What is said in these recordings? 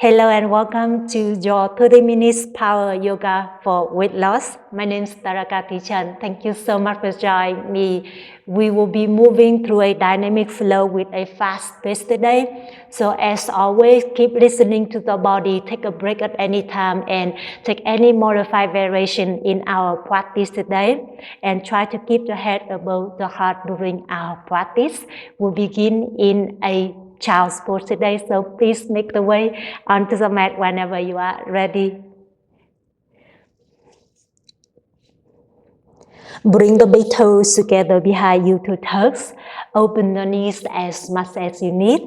Hello and welcome to your 30 minutes power yoga for weight loss. My name is Taraka Tichan. Thank you so much for joining me. We will be moving through a dynamic flow with a fast pace today. So as always, keep listening to the body. Take a break at any time and take any modified variation in our practice today. And try to keep your head above the heart during our practice. We'll begin in a child's pose today, so please make the way onto the mat whenever you are ready. Bring the big toes together behind you to toes. Open the knees as much as you need.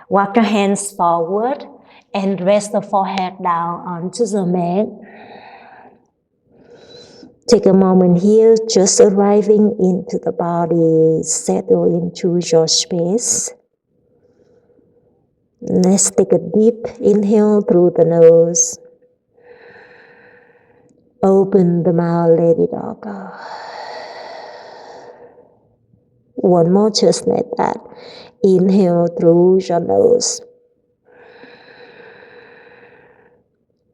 Walk your hands forward and rest the forehead down onto the mat. Take a moment here, just arriving into the body, settle into your space. Let's take a deep inhale through the nose. Open the mouth, let it all go. One more, just like that. Inhale through your nose.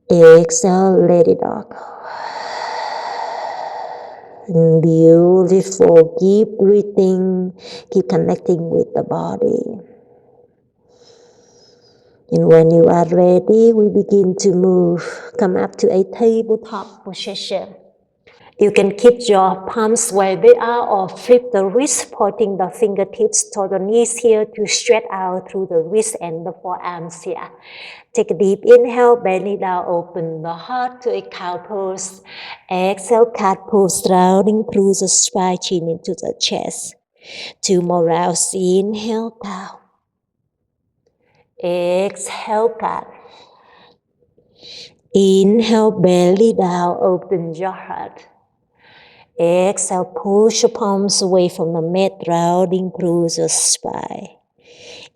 Exhale, let it all go. Beautiful. Keep breathing. Keep connecting with the body. And when you are ready, we begin to move. Come up to a tabletop position. You can keep your palms where they are or flip the wrist, pointing the fingertips toward the knees here to stretch out through the wrist and the forearms here. Take a deep inhale, belly down, open the heart to a cow pose. Exhale, cat pose, rounding through the spine, chin into the chest. 2 more rounds. Inhale, cow. Exhale, cat. Inhale, belly down, open your heart. Exhale, push your palms away from the mat, rounding through the spine.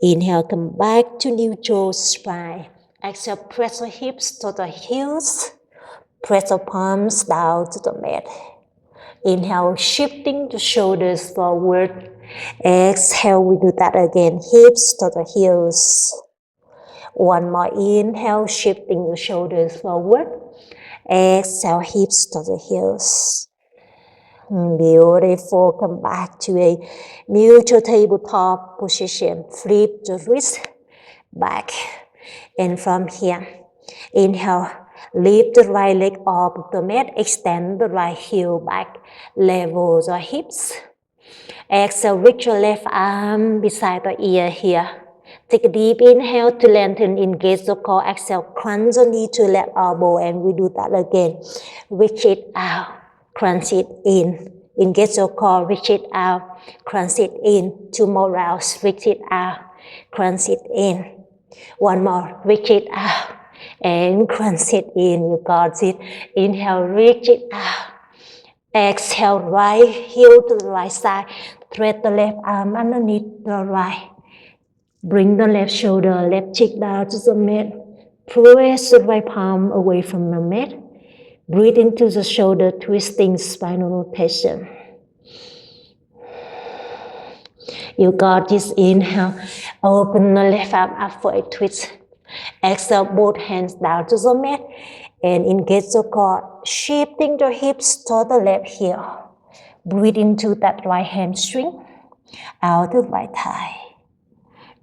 Inhale, come back to neutral spine. Exhale, press your hips to the heels. Press your palms down to the mat. Inhale, shifting the shoulders forward. Exhale, we do that again. Hips to the heels. One more inhale, shifting the shoulders forward. Exhale, hips to the heels. Beautiful. Come back to a neutral tabletop position. Flip the wrist back. And from here, inhale, lift the right leg off the mat. Extend the right heel back. Level the hips. Exhale, reach your left arm beside the ear here. Take a deep inhale to lengthen, engage the core. Exhale, crunch the knee to left elbow, and we do that again. Reach it out, crunch it in. Engage your core, reach it out, crunch it in. 2 more rounds, reach it out, crunch it in. One more, reach it out, and crunch it in. You got it. Inhale, reach it out. Exhale, right heel to the right side. Thread the left arm underneath the right. Bring the left shoulder, left cheek down to the mat. Press the right palm away from the mat. Breathe into the shoulder, twisting spinal rotation. You got this. Inhale, open the left arm up for a twist. Exhale, both hands down to the mat and engage the core, shifting the hips to the left heel. Breathe into that right hamstring, out the right thigh.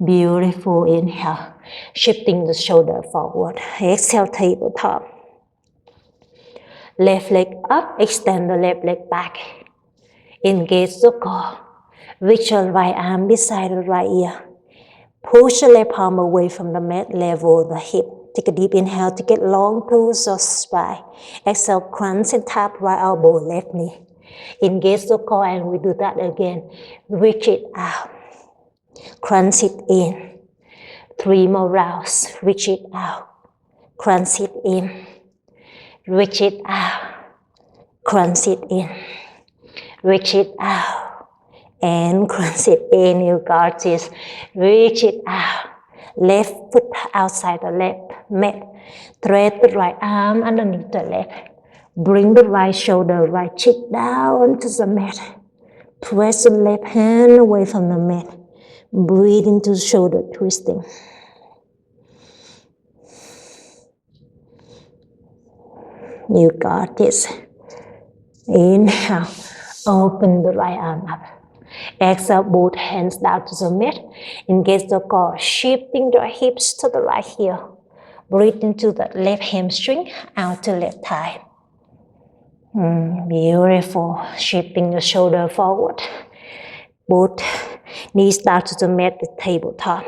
Beautiful. Inhale, shifting the shoulder forward. Exhale, tabletop. Left leg up, extend the left leg back. Engage the core. Reach your right arm beside the right ear. Push the left palm away from the mat, level the hip. Take a deep inhale to get long through the spine. Exhale, crunch and tap right elbow, left knee. Engage the core, and we do that again. Reach it out. Crunch it in. 3 more rounds. Reach it out. Crunch it in. Reach it out. Crunch it in. Reach it out. And crunch it in. You got this. Reach it out. Left foot outside the left mat. Thread the right arm underneath the left. Bring the right shoulder, right cheek down to the mat. Press the left hand away from the mat. Breathe into the shoulder twisting. You got this. Inhale, open the right arm up. Exhale, both hands down to the mat. Engage the core, shifting the hips to the right heel. Breathe into the left hamstring, out to left thigh. Beautiful. Shifting the shoulder forward. Both knees down to the mat, the tabletop.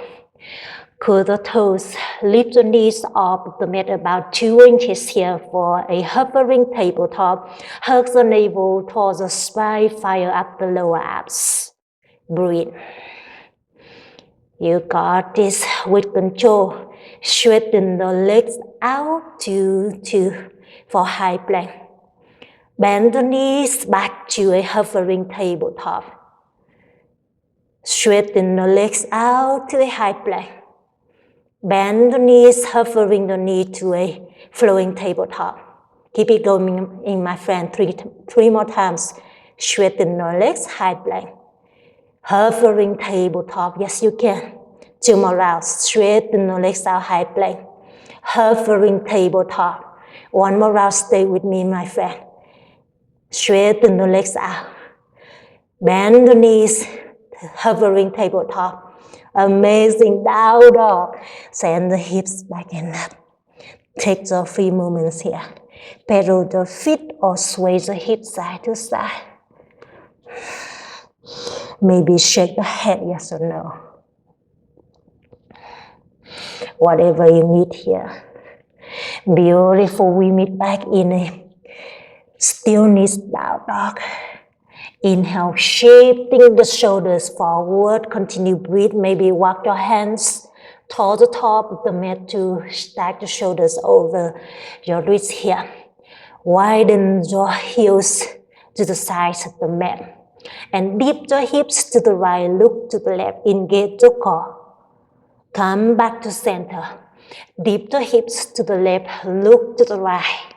Curl the toes, lift the knees off the mat about 2 inches here for a hovering tabletop. Hug the navel towards the spine, fire up the lower abs. Breathe. You got this with control. Straighten the legs out for high plank. Bend the knees back to a hovering tabletop. Straighten the legs out to a high plank. Bend the knees, hovering the knee to a flowing tabletop. Keep it going in, my friend, three more times. Straighten the legs, high plank. Hovering tabletop, yes you can. 2 more rounds, straighten the legs out, high plank. Hovering tabletop. 1 more round, stay with me, my friend. Straighten the legs out. Bend the knees, hovering tabletop. Amazing, down dog. Send the hips back and up. Take the 3 movements here. Pedal the feet or sway the hips side to side. Maybe shake the head, yes or no. Whatever you need here. Beautiful, we meet back in a stillness down dog. Inhale, shifting the shoulders forward. Continue breathe. Maybe walk your hands toward the top of the mat to stack the shoulders over your wrists here. Widen your heels to the sides of the mat. And dip the hips to the right, look to the left, engage the core. Come back to center. Dip the hips to the left, look to the right.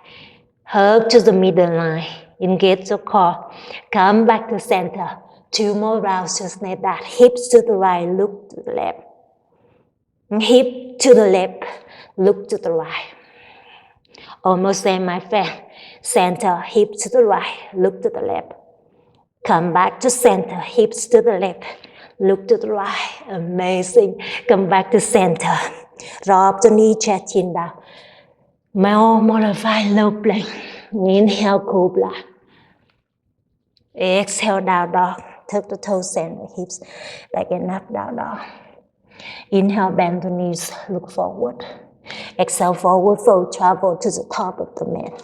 Hug to the middle line. Engage the core. Come back to center. 2 more rounds just like that. Hips to the right, look to the left. Hip to the left, look to the right. Almost there, my friend. Center, hips to the right, look to the left. Come back to center, hips to the left, look to the right. Amazing. Come back to center. Drop the knee, chest chin down. Modify low plank. Inhale, cobra. Exhale, down dog. Tuck the toes, send the hips back and up, down dog. Inhale, bend the knees, look forward. Exhale, forward fold, travel to the top of the mat.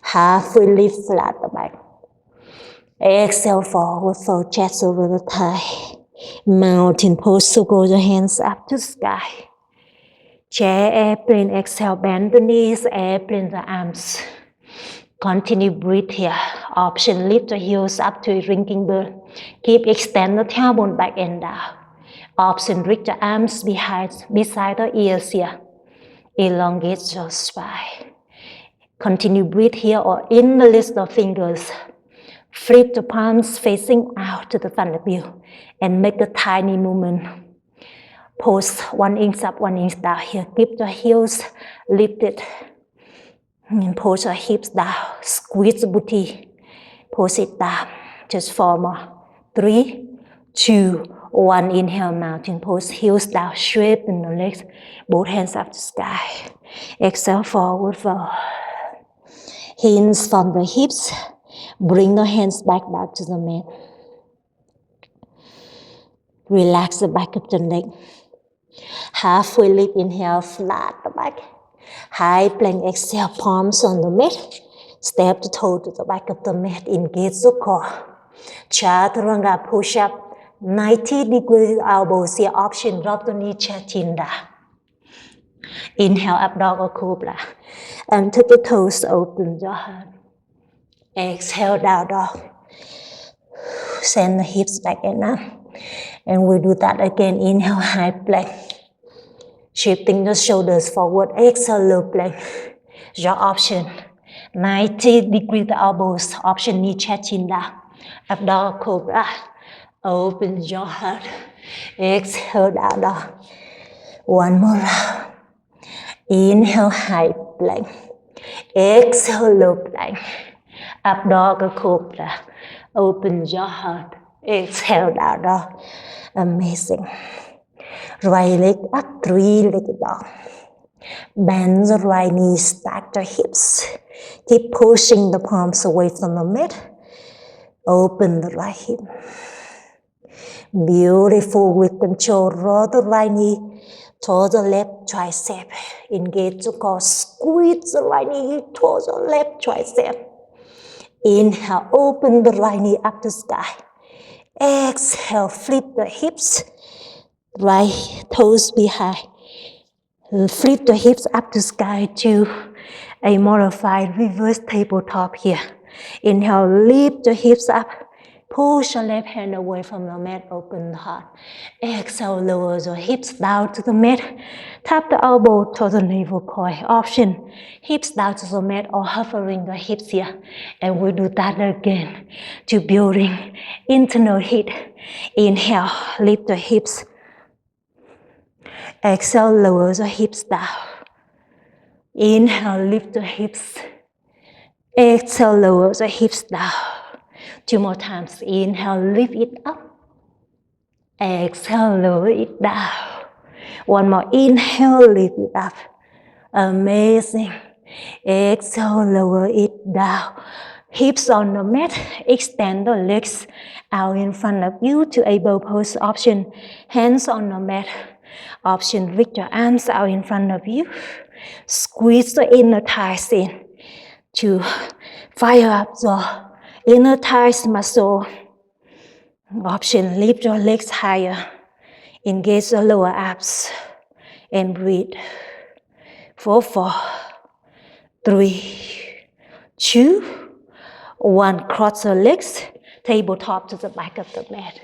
Halfway lift, flat the back. Exhale, forward fold, chest over the thigh. Mountain pose, so go your hands up to the sky. Chair, airplane, exhale, bend the knees, airplane the arms. Continue breathe here. Option, lift the heels up to a ringing bird. Keep extend the tailbone back and down. Option, reach the arms beside the ears here. Elongate your spine. Continue breathe here or in the list of fingers. Flip the palms facing out to the front of you and make a tiny movement. Pose 1 inch up, 1 inch down here. Keep the heels lifted. And push your hips down. Squeeze the booty. Push it down. Just 4 more. 3, 2, 1. Inhale, mountain pose. Heels down. Straighten the legs. Both hands up to the sky. Exhale, forward fold. Hands from the hips. Bring the hands back to the mat. Relax the back of the neck. Halfway lift. Inhale, flat the back. High plank, exhale, palms on the mat. Step the toe to the back of the mat. Engage the core. Chaturanga push up. 90-degree elbows here. Option, drop the knee, chest chin down. Inhale, up dog or cobra. And take the toes, open your heart. Exhale, down dog. Send the hips back and up. And we do that again. Inhale, high plank. Shifting the shoulders forward. Exhale, low plank. Your option. 90-degree the elbows. Option, knee, chest chin down. Up dog, cobra. Open your heart. Exhale, down dog. 1 more round. Inhale, high plank. Exhale, low plank. Up dog cobra. Open your heart. Exhale, down dog. Amazing. Right leg up, three-legged dog. Bend the right knee, stack the hips. Keep pushing the palms away from the mat. Open the right hip. Beautiful. With control, roll the right knee towards the left tricep. Engage the core. Squeeze the right knee towards the left tricep. Inhale, open the right knee up to sky. Exhale, flip the hips. Right toes behind. Flip the hips up to sky to a modified reverse tabletop here. Inhale, lift the hips up. Push your left hand away from the mat, open the heart. Exhale, lower the hips down to the mat. Tap the elbow to the navel point. Option, hips down to the mat or hovering the hips here. And we'll do that again to building internal heat. Inhale, lift the hips. Exhale, lower the hips down. Inhale, lift the hips. Exhale, lower the hips down. Two more times. Inhale, lift it up. Exhale, lower it down. One more. Inhale, lift it up. Amazing. Exhale, lower it down. Hips on the mat. Extend the legs out in front of you to a bow pose option. Hands on the mat. Option, reach your arms out in front of you. Squeeze the inner thighs in to fire up the inner thighs muscle. Option, lift your legs higher. Engage the lower abs and breathe. 4, 3, 2, 1. Cross the legs, tabletop to the back of the mat.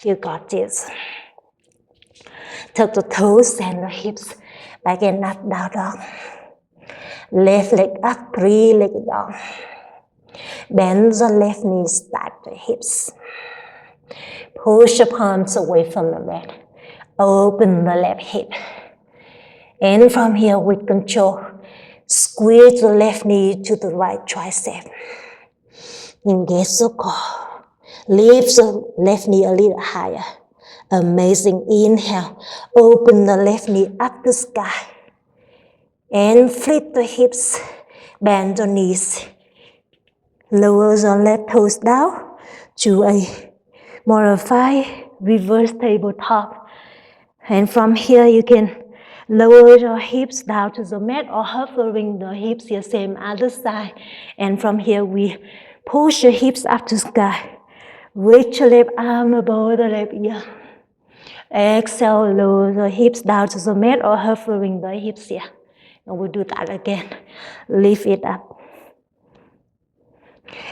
You got this. Tuck the toes and the hips back and up, down dog. Left leg up, three-legged dog. Bend the left knee, stack the hips. Push the palms away from the mat. Open the left hip. And from here with control, squeeze the left knee to the right tricep. Engage the core. Lift the left knee a little higher. Amazing. Inhale. Open the left knee up to sky. And flip the hips. Bend the knees. Lower the left toes down to a modified reverse tabletop. And from here you can lower your hips down to the mat or hovering the hips here, same other side. And from here we push the hips up to sky. Reach your left arm above the left ear. Exhale, lower the hips down to the mat or hovering the hips here. And we'll do that again. Lift it up.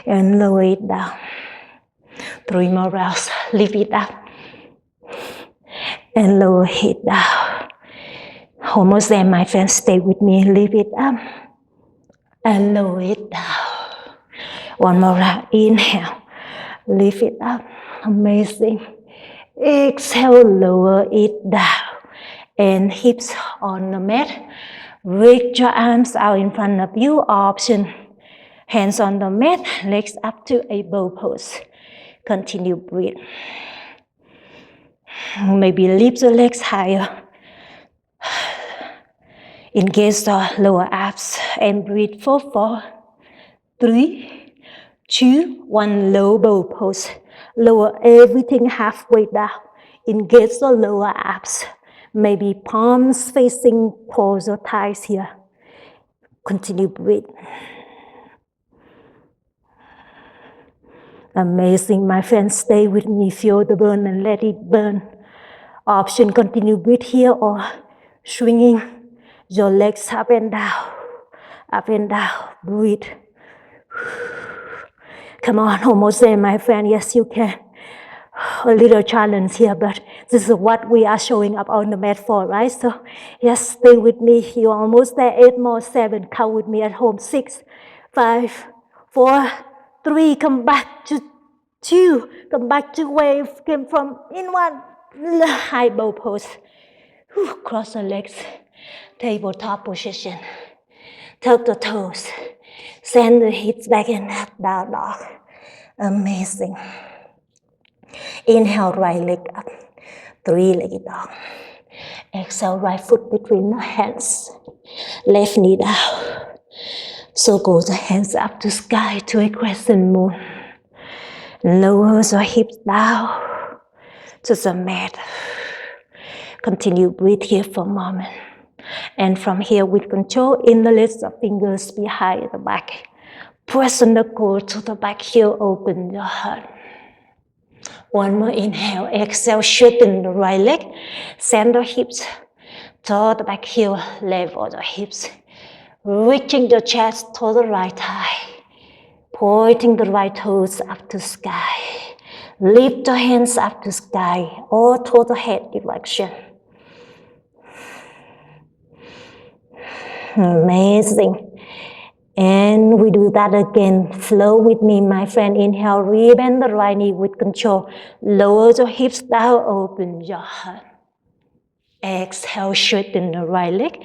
And lower it down. 3 more rounds. Lift it up. And lower it down. Almost there, my friends. Stay with me. Lift it up. And lower it down. One more round. Inhale. Lift it up. Amazing. Exhale, lower it down. And hips on the mat. Reach your arms out in front of you. Option, hands on the mat, legs up to a bow pose. Continue breathe. Maybe lift the legs higher. Engage the lower abs and breathe. 4, 3, 2, 1. Low bow pose. Lower everything halfway down. Engage the lower abs. Maybe palms facing towards your thighs here. Continue breathe. Amazing, my friends. Stay with me. Feel the burn and let it burn. Option, continue breathe here or swinging your legs up and down. Up and down. Breathe. Come on, almost there, my friend. Yes, you can. A little challenge here, but this is what we are showing up on the mat for, right? So, yes, stay with me. You're almost there. 8 more, 7. Count with me at home. 6, 5, 4, 3. Come back to 2. Come back to wave. Came from in 1. High bow pose. Cross the legs. Tabletop position. Tuck the toes. Send the hips back and up, down dog. Amazing. Inhale, right leg up. Three-legged dog. Exhale, right foot between the hands. Left knee down. Circle the hands up to sky to a crescent moon. Lower the hips down to the mat. Continue breathe here for a moment. And from here with control, interlace the fingers behind the back. Press on the core to the back heel, open your heart. One more inhale, exhale, straighten the right leg. Send the hips to the back heel, level the hips. Reaching the chest to the right thigh. Pointing the right toes up to sky. Lift the hands up to sky or to the head direction. Amazing. And we do that again. Flow with me, my friend. Inhale, rebend the right knee with control. Lower the hips down, open your heart. Exhale, straighten the right leg.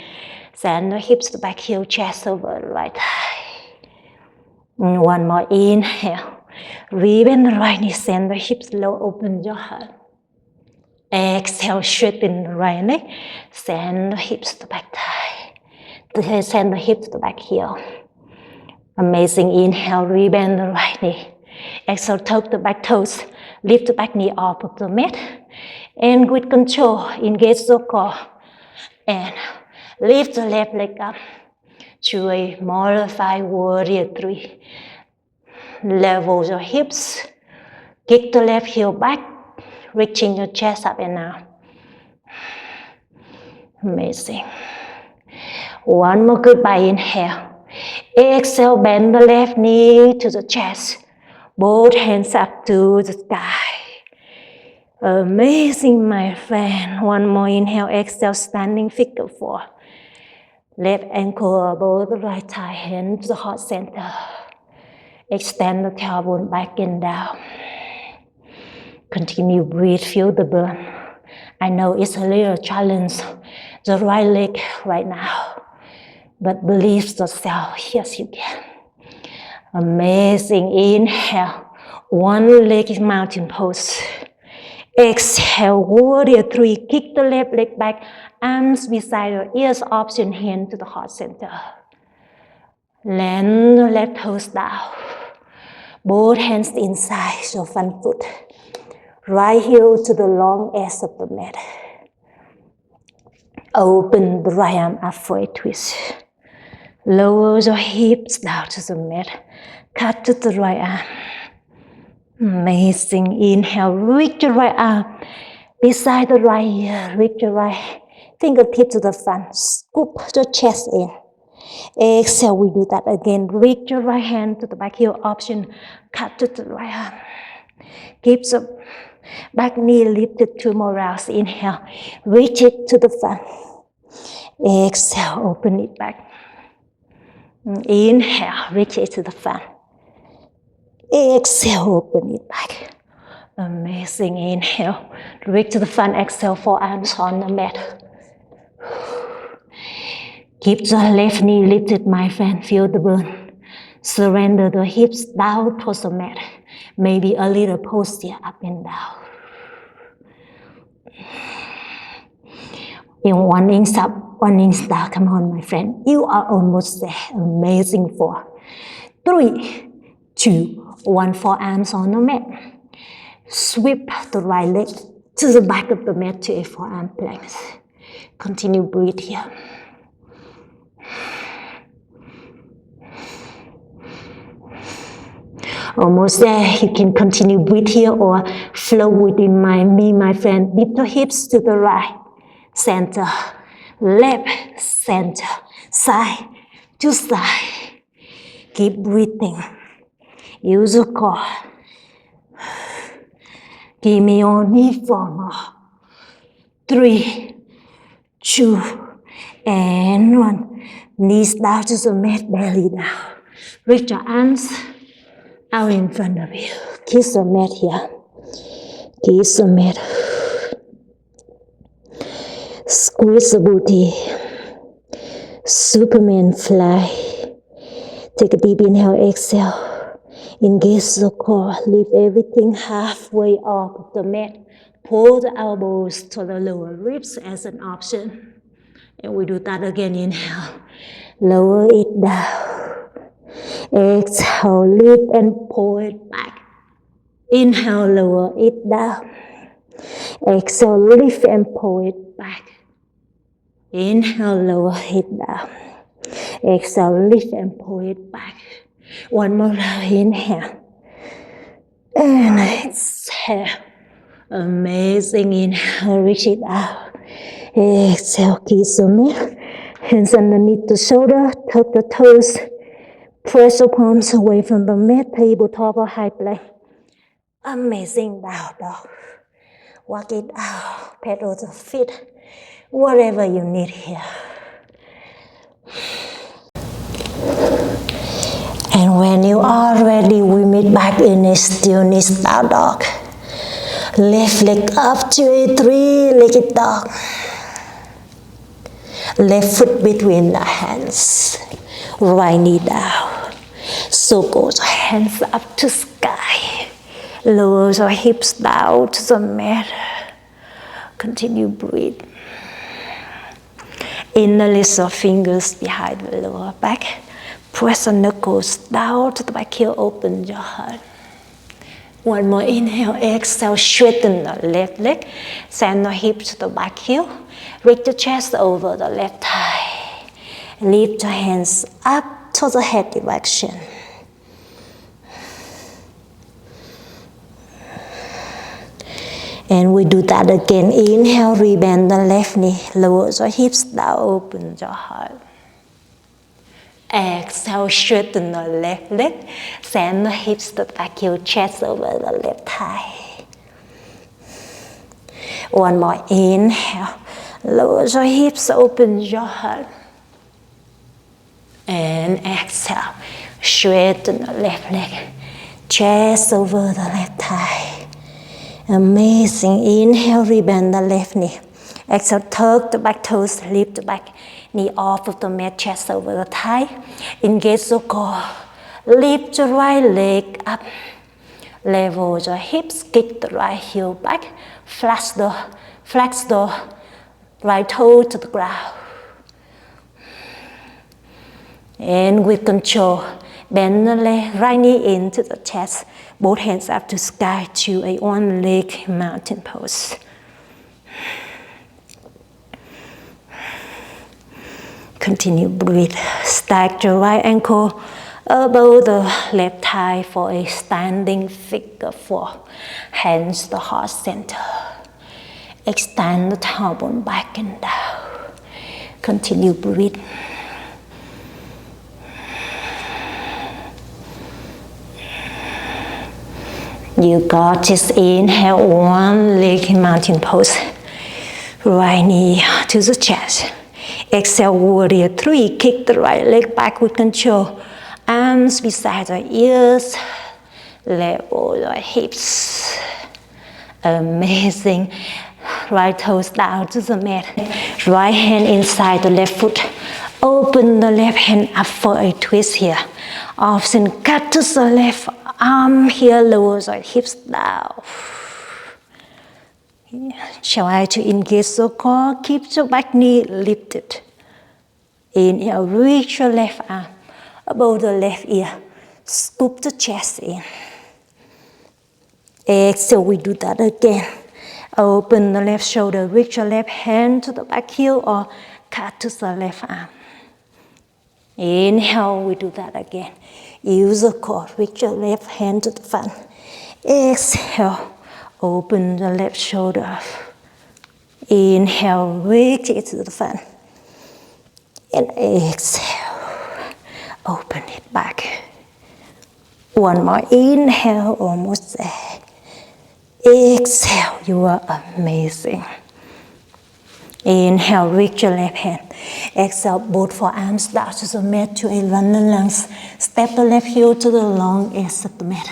Send the hips to back heel, chest over the right thigh. And one more inhale. Rebend the right knee, send the hips low, open your heart. Exhale, straighten the right leg. Send the hips to back thigh. Send the hips to back heel. Amazing. Inhale, rebend the right knee. Exhale, tuck the back toes. Lift the back knee off of the mat. And with control, engage the core. And lift the left leg up to a modified warrior 3. Level your hips. Kick the left heel back. Reaching your chest up and down. Amazing. One more goodbye inhale. Exhale, bend the left knee to the chest. Both hands up to the sky. Amazing, my friend. One more inhale, exhale, standing figure 4. Left ankle above the right thigh, hand to the heart center. Extend the tailbone back and down. Continue breathe, feel the burn. I know it's a little challenge, the right leg right now. But believe yourself, yes you can. Amazing, inhale. One leg is mountain pose. Exhale, warrior 3. Kick the left leg back, arms beside your ears, option hand to the heart center. Land the left toes down. Both hands inside your front foot. Right heel to the long edge of the mat. Open the right arm up for a twist. Lower your hips down to the mat. Cut to the right arm. Amazing. Inhale, reach your right arm beside the right ear. Reach your right fingertip to the front. Scoop the chest in. Exhale, we do that again. Reach your right hand to the back heel, option. Cut to the right arm. Keep the back knee lifted 2 more rounds. Inhale, reach it to the front. Exhale, open it back. Inhale, reach it to the front. Exhale, open it back. Amazing. Inhale, reach to the front. Exhale, forearms on the mat. Keep the left knee lifted, my friend. Feel the burn. Surrender the hips down towards the mat. Maybe a little posture up and down. In 1 inch up, 1 inch down. Come on, my friend. You are almost there. Amazing. 4, 3, 2, 1. Forearms on the mat. Sweep the right leg to the back of the mat to a forearm plank. Continue breathe here. Almost there. You can continue breathe here or flow within me, my friend. Lift the hips to the right, center, left, center, side to side. Keep breathing. Use your core. Give me only 4 more. 3, 2, and 1. Knees down to the mat, belly down. Reach your arms out in front of you. Kiss the mat here. Kiss the mat. Squeeze the booty. Superman fly. Take a deep inhale, exhale. Engage the core. Lift everything halfway off the mat. Pull the elbows to the lower ribs as an option. And we do that again. Inhale. Lower it down. Exhale. Lift and pull it back. Inhale. Lower it down. Exhale. Lift and pull it back. Inhale. Lower it down. Exhale. Lift and pull it back. One more round. Inhale. And exhale. Amazing. Inhale. Reach it out. Exhale. Kiss the mat. Hands underneath the shoulder. Tuck the toes. Press your palms away from the mat. Tabletop or high plank. Amazing. Down dog. Walk it out. Pedal the feet. Whatever you need here. And when you are ready, we meet back in a stillness down dog. Left leg up to a three-legged dog. Left foot between the hands. Right knee down. So go the hands up to sky. Lower the hips down to the mat. Continue breathe. Interlace your fingers behind the lower back. Press the knuckles down to the back heel. Open your heart. One more inhale. Exhale. Straighten the left leg. Send the hips to the back heel. Reach the chest over the left thigh. Lift your hands up to the head direction. And we do that again. Inhale, rebend the left knee. Lower your hips down, open your heart. Exhale, straighten the left leg. Send the hips to the back, heel, chest over the left thigh. One more inhale. Lower your hips, open your heart. And exhale, straighten the left leg. Chest over the left thigh. Amazing. Inhale, rebend the left knee. Exhale, tuck the back toes, lift the back knee off of the mat, chest over the thigh. Engage the core. Lift the right leg up. Level your hips, kick the right heel back. Flex the right toe to the ground. And with control, bend the right knee into the chest. Both hands up to sky to a one-leg mountain pose. Continue breathe. Stack your right ankle above the left thigh for a standing figure four. Hands to heart center. Extend the tailbone back and down. Continue breathe. You got this. Inhale, one leg mountain pose. Right knee to the chest. Exhale, warrior three. Kick the right leg back with control. Arms beside the ears. Level the hips. Amazing. Right toes down to the mat. Right hand inside the left foot. Open the left hand up for a twist here. Option cut to the left arm here. Lower the hips down. Try to engage the core. Keep the back knee lifted. Inhale, reach your left arm above the left ear. Scoop the chest in. Exhale, we do that again. Open the left shoulder. Reach your left hand to the back heel or cut to the left arm. Inhale, we do that again. Use the core. Reach your left hand to the front. Exhale. Open the left shoulder. Inhale, reach it to the front. And exhale, open it back. One more inhale, almost there. Exhale, you are amazing. Inhale, reach your left hand. Exhale, both forearms down to the mat to a running lunge. Step the left heel to the long edge of the mat.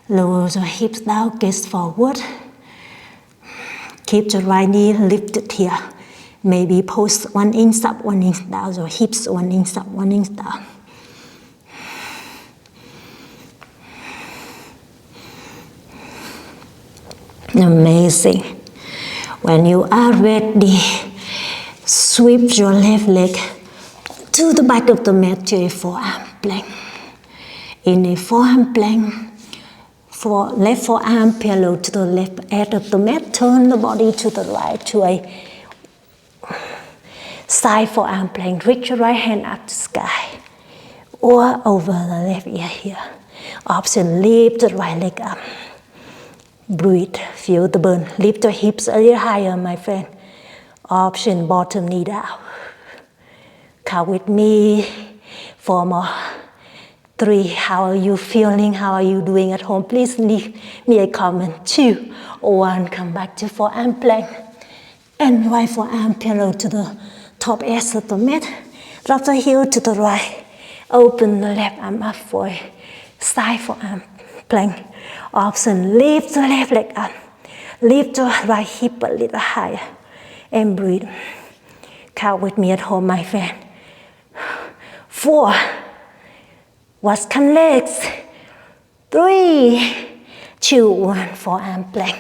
Lower the hips down, gaze forward. Keep the right knee lifted here. Maybe pose 1 inch up, 1 inch down, or hips 1 inch up, 1 inch down. Amazing. When you are ready, sweep your left leg to the back of the mat to a forearm plank. In a forearm plank, left forearm parallel to the left edge of the mat, turn the body to the right to a side forearm plank. Reach your right hand up to sky or over the left ear here. Option, lift the right leg up. Breathe, feel the burn. Lift your hips a little higher, my friend. Option, bottom knee down. Count with me. 4 more. 3, how are you feeling? How are you doing at home? Please leave me a comment. 2, 1, come back to forearm plank. And right forearm parallel to the top edge of the mat. Drop the heel to the right. Open the left arm up for a side forearm plank. Option, lift the left leg up. Lift the right hip a little higher. And breathe. Count with me at home, my friend. 4. Watch come legs. 3, 2, 1, forearm plank.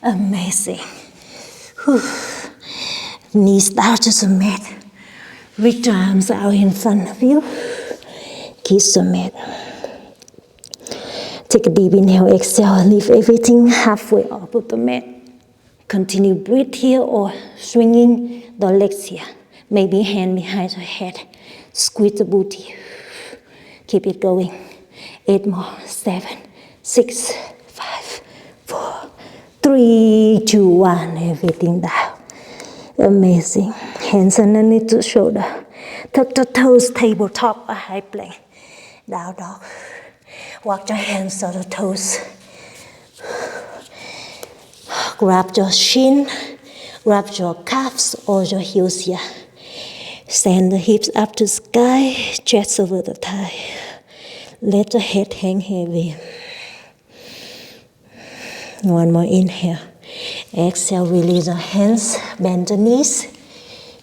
Amazing. Whew. Knees down to the mat. Reach your arms out in front of you. Kiss the mat. Take a deep inhale, exhale, leave everything halfway up of the mat. Continue breathe here or swinging the legs here. Maybe hand behind your head. Squeeze the booty. Keep it going. 8 more. 7, 6, 5, 4, 3, 2, 1. Everything down. Amazing. Hands underneath the shoulder. Tuck the toes, tabletop, a high plank. Down dog. Walk your hands to the toes. Grab your shin. Grab your calves or your heels here. Send the hips up to sky. Chest over the thigh. Let the head hang heavy. 1 more inhale. Exhale, release the hands. Bend the knees.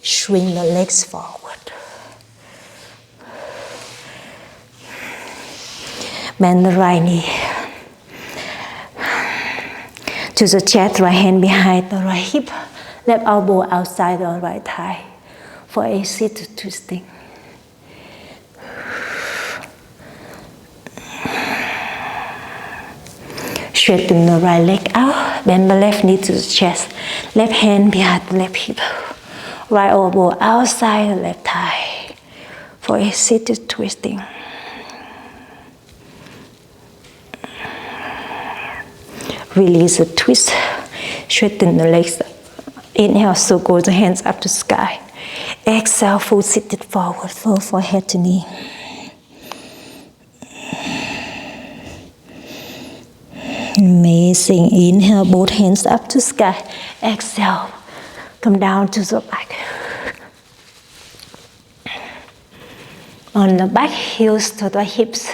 Swing the legs forward. Bend the right knee to the chest, right hand behind the right hip, left elbow outside the right thigh for a seated twisting. Straighten the right leg out, bend the left knee to the chest, left hand behind the left hip, right elbow outside the left thigh for a seated twisting. Release a twist, straighten the legs. Inhale, circle the hands up to sky. Exhale, full seated forward, fold from head to knee. Amazing. Inhale, both hands up to sky. Exhale, come down to the back. On the back, heels to the hips.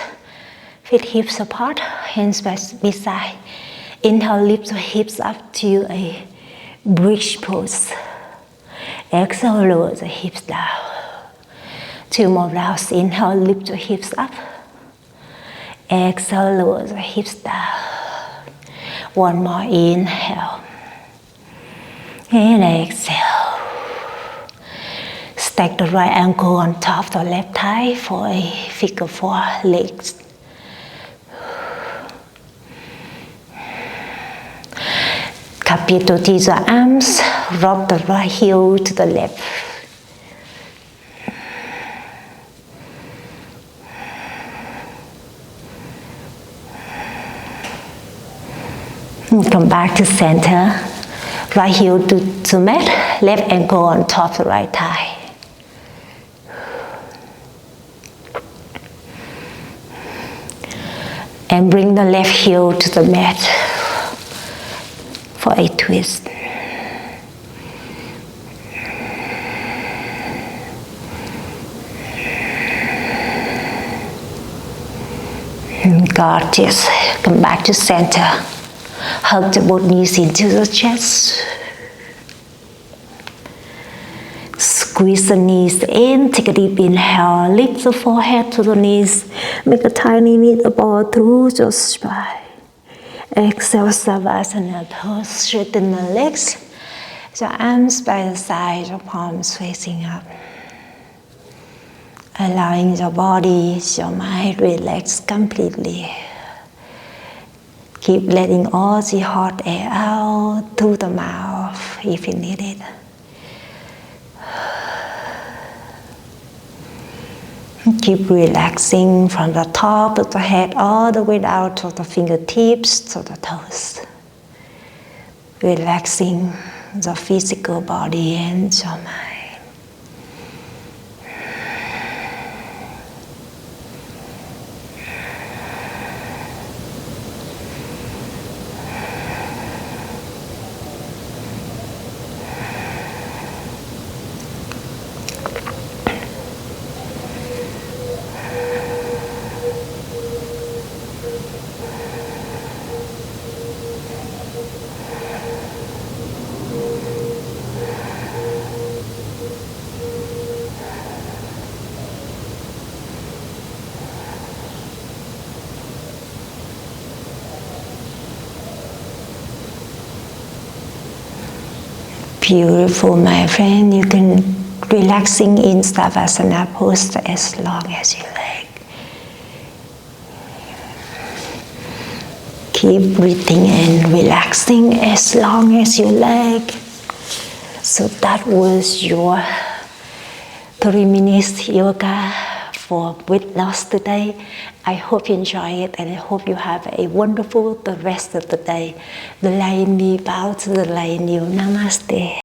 Feet hips apart, hands beside. Inhale, lift the hips up to a bridge pose. Exhale, lower the hips down. 2 more rounds. Inhale, lift the hips up. Exhale, lower the hips down. 1 more inhale. And exhale. Stack the right ankle on top of the left thigh for a figure 4 legs. Cup your toes or arms, rock the right heel to the left. And come back to center, right heel to the mat, left ankle on top of the right thigh. And bring the left heel to the mat for a twist. And gorgeous. Come back to center. Hug the both knees into the chest. Squeeze the knees in. Take a deep inhale. Lift the forehead to the knees. Make a tiny meatball through your spine. Exhale, Savasana pose, straighten the legs. So arms by the side, your palms facing up. Allowing your body, your mind relax completely. Keep letting all the hot air out through the mouth if you need it. Keep relaxing from the top of the head all the way down to the fingertips, to the toes. Relaxing the physical body and your mind. Beautiful, my friend. You can relaxing in Savasana pose as long as you like. Keep breathing and relaxing as long as you like. So that was your 3 minutes yoga for weight loss today. I hope you enjoy it and I hope you have a wonderful the rest of the day. The Lion bow to the Lion. Namaste.